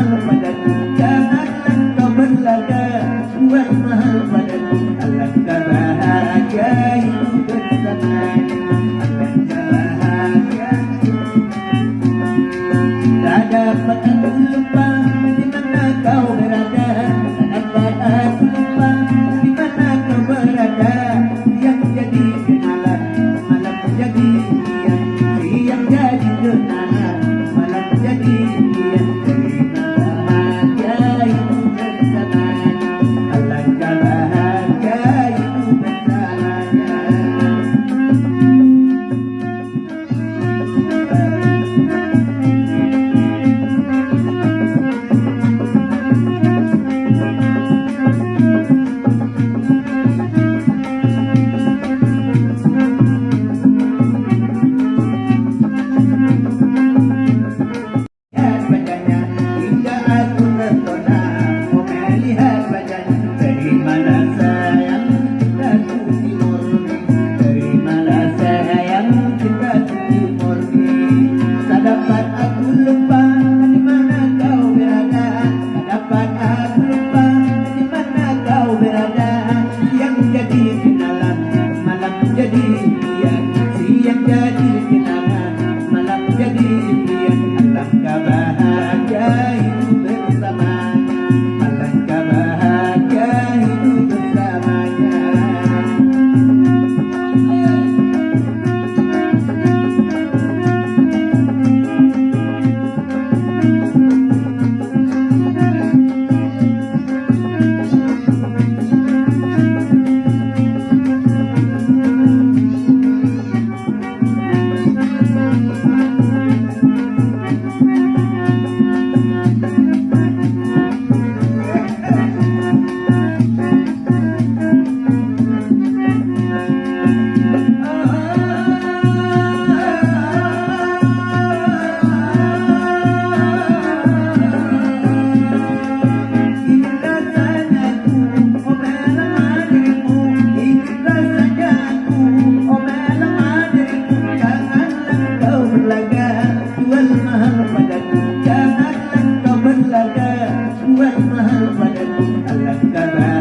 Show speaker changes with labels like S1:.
S1: mahal padaku, janganlah kau berlaga. Buat mahal padaku, alangkah bahagia hidup bersamanya. Alangkah bahagia. Tak dapat aku lupa di mana kau berada. Tak dapat aku lupa di mana kau berada. Siang jadi kenalan, malam jadi impian. Siang jadi kenalan, malam jadi impian. Terima bahagia hidup bersamanya. Alangkah bahagia hidup bersamanya. Lihat wajahnya hingga aku terpesona. Oh melihat wajahnya, dari mana sayang cinta suci murni. Dari mana sayang cinta suci murni. Tak dapat aku lupa di mana kau berada. Tak dapat aku lupa di mana kau berada. Siang jadi kenalan, malam jadi impian. Siang jadi kenangan, malam jadi impian. Alangkah bahagia hidup bersamanya. Alangkah bahagia hidup bersamanya. Jual mahal padaku, janganlah kau berlaga. Buat mahal padaku, alangkah bahagia.